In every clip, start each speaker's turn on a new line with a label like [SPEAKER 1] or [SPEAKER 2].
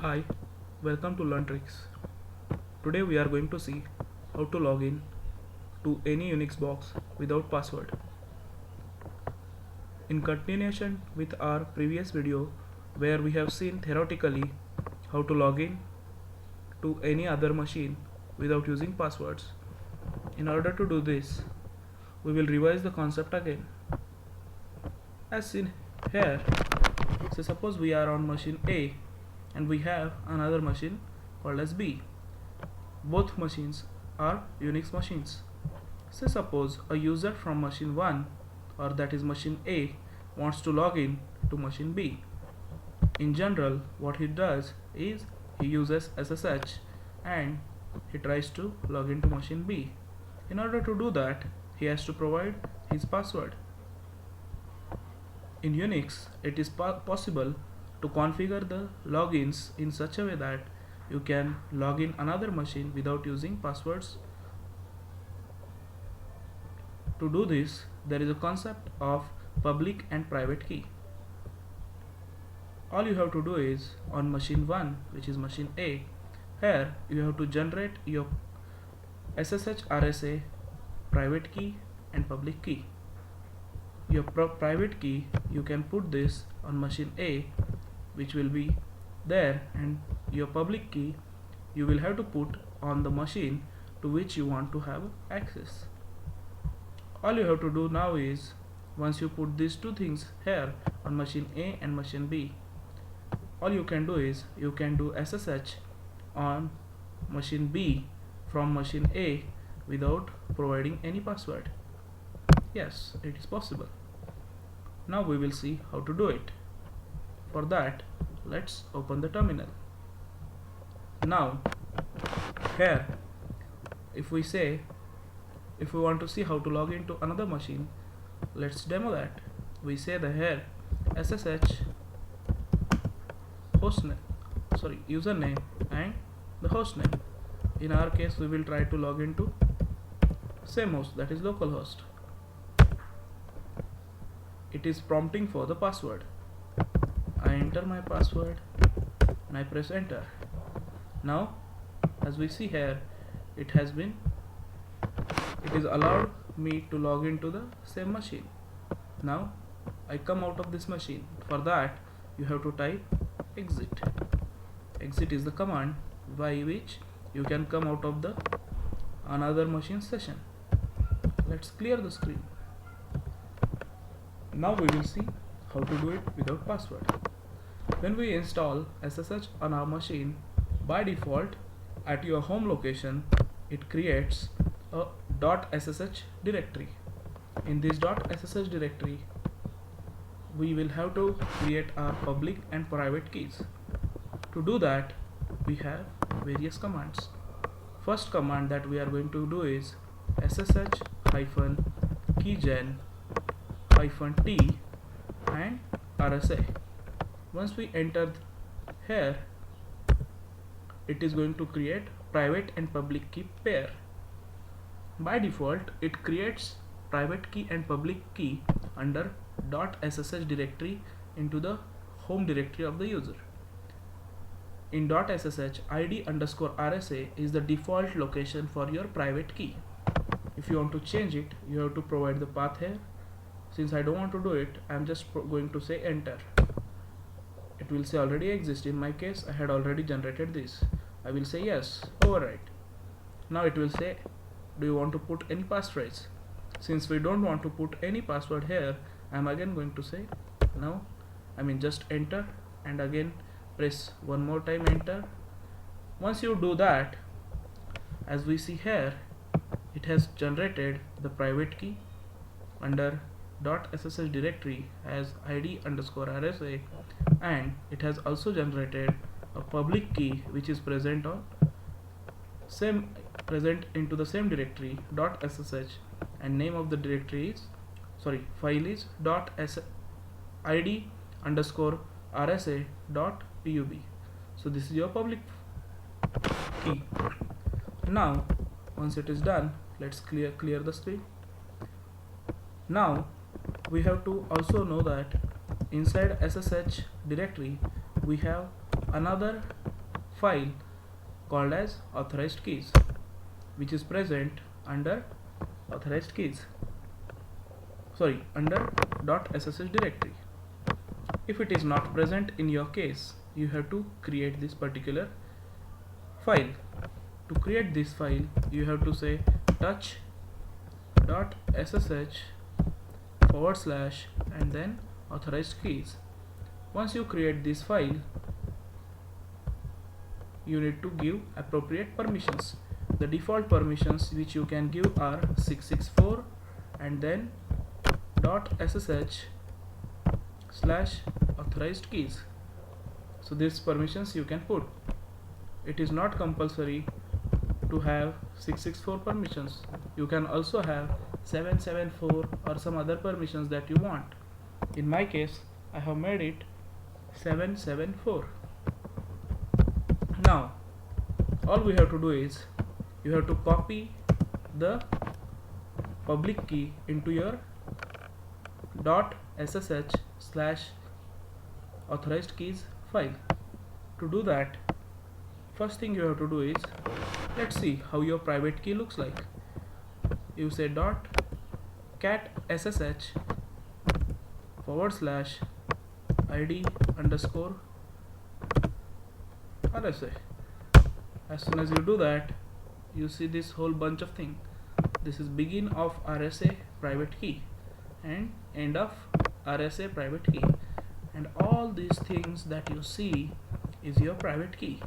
[SPEAKER 1] Hi, welcome to Learn Tricks. Today we are going to see how to log in to any Unix box without password. In continuation with our previous video where we have seen theoretically how to log in to any other machine without using passwords. In order to do this, we will revise the concept again. As seen here, so suppose we are on machine A and we have another machine called as B. Both machines are Unix machines. Say suppose a user from machine 1, or that is machine A, wants to log in to machine B. In general, what he does is he uses SSH and he tries to log into machine B. In order to do that, he has to provide his password. In Unix, it is possible to configure the logins in such a way that you can log in another machine without using passwords. To do this, there is a concept of public and private key. All you have to do is on machine 1, which is machine A, here you have to generate your SSH RSA private key and public key. Your private key, you can put this on machine A, which will be there, and your public key you will have to put on the machine to which you want to have access. All you have to do now is, once you put these two things here on machine A and machine B, all you can do is you can do SSH on machine B from machine A without providing any password. Yes, it is possible. Now we will see how to do it. For that, let's open the terminal. Now, here, if we want to see how to log into another machine, let's demo that. We say the here SSH username and the hostname. In our case, we will try to log into same host, that is localhost. It is prompting for the password. I enter my password and I press enter. Now, as we see here, it is allowed me to log into the same machine. Now, I come out of this machine. For that, you have to type exit. Exit is the command by which you can come out of the another machine session. Let's clear the screen. Now we will see how to do it without password. When we install SSH on our machine, by default at your home location it creates a .ssh directory. In this .ssh directory we will have to create our public and private keys. To do that, we have various commands. First command that we are going to do is ssh-keygen -t and RSA. Once we enter here, it is going to create private and public key pair. By default, it creates private key and public key under .ssh directory into the home directory of the user. In .ssh, id_RSA is the default location for your private key. If you want to change it, you have to provide the path here. Since I don't want to do it, I am just going to say enter. It will say already exist. In my case, I had already generated this. I will say yes, overwrite. Now it will say, do you want to put any passphrase? Since we don't want to put any password here, I am again going to say no. Just enter and again press one more time enter. Once you do that, as we see here, it has generated the private key under .ssh directory as id_RSA, and it has also generated a public key which is present into the same directory .ssh, and name of the directory is file is id_RSA.pub. So this is your public key. Now once it is done, let's clear the screen. Now we have to also know that inside SSH directory we have another file called as authorized keys, which is present under authorized keys, under .ssh directory. If it is not present in your case, you have to create this particular file. To create this file, you have to say touch.ssh / and then authorized keys. Once you create this file, you need to give appropriate permissions. The default permissions which you can give are 664 and then .ssh / authorized keys. So these permissions you can put. It is not compulsory to have 664 permissions. You can also have 774 or some other permissions that you want. In my case, I have made it 774. Now all we have to do is you have to copy the public key into your .ssh / authorized keys file. To do that, first thing you have to do is, let's see how your private key looks like. You say .cat ssh / id _ RSA. As soon as you do that, you see this whole bunch of things. This is begin of RSA private key and end of RSA private key, and all these things that you see is your private key,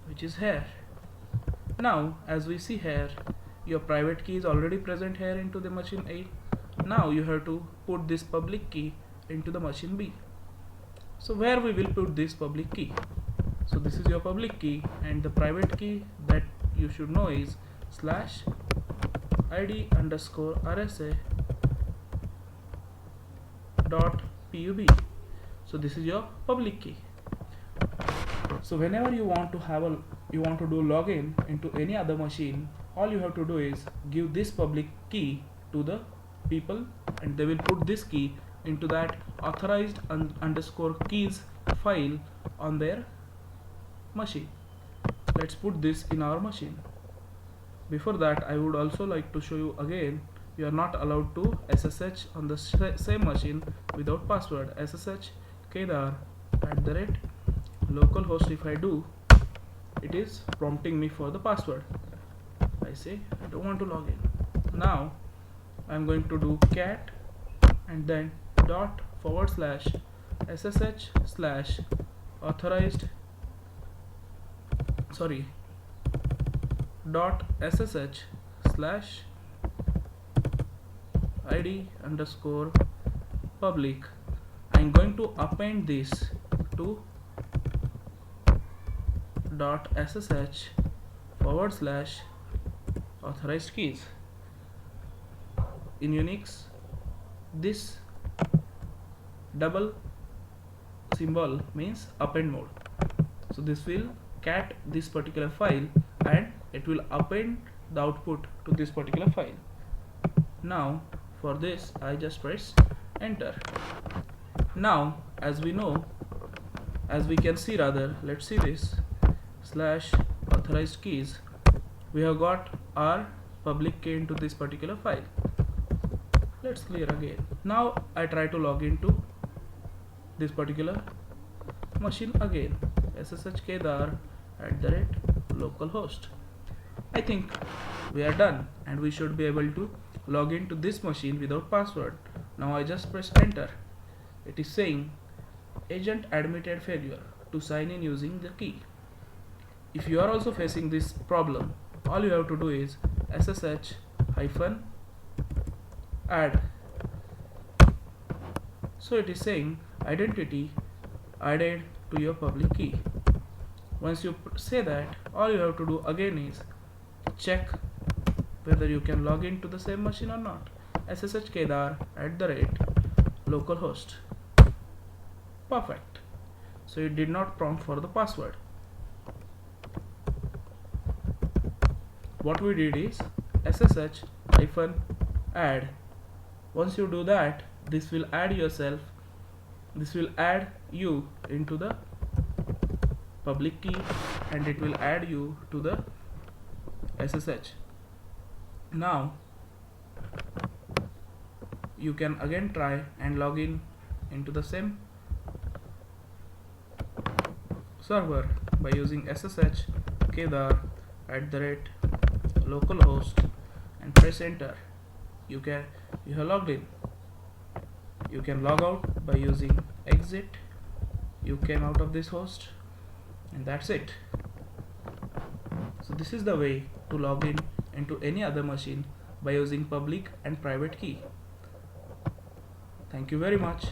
[SPEAKER 1] which is here. Now as we see here, your private key is already present here into the machine A. Now you have to put this public key into the machine B. So where we will put this public key? So this is your public key, and the private key that you should know is /id _ RSA .pub. So this is your public key. So whenever you want to do login into any other machine, all you have to do is give this public key to the people, and they will put this key into that authorized _ keys file on their machine. Let's put this in our machine. Before that, I would also like to show you again, you are not allowed to SSH on the same machine without password. SSH Kedar @localhost. If I do, it is prompting me for the password. I say I don't want to log in. Now I'm going to do cat and then ./ssh / authorized .ssh / id _ public. I'm going to append this to .ssh / authorized keys. In Unix, this double symbol means append mode. So this will cat this particular file and it will append the output to this particular file. Now for this I just press enter. Now as we can see, let's see this / authorized keys. We have got our public key into this particular file. Let's clear again. Now I try to log into this particular machine again. SSH Kedar @localhost. I think we are done and we should be able to log into this machine without password. Now I just press enter. It is saying agent admitted failure to sign in using the key. If you are also facing this problem, all you have to do is SSH -add. So it is saying identity added to your public key. Once you say that, all you have to do again is check whether you can log into the same machine or not. SSH Kedar @localhost. Perfect. So it did not prompt for the password. What we did is SSH -add. Once you do that, this will add you into the public key, and it will add you to the SSH. Now you can again try and log in into the same server by using SSH kedar @localhost and press enter. You have logged in. You can log out by using exit. You came out of this host, and that's it. So this is the way to log in into any other machine by using public and private key. Thank you very much.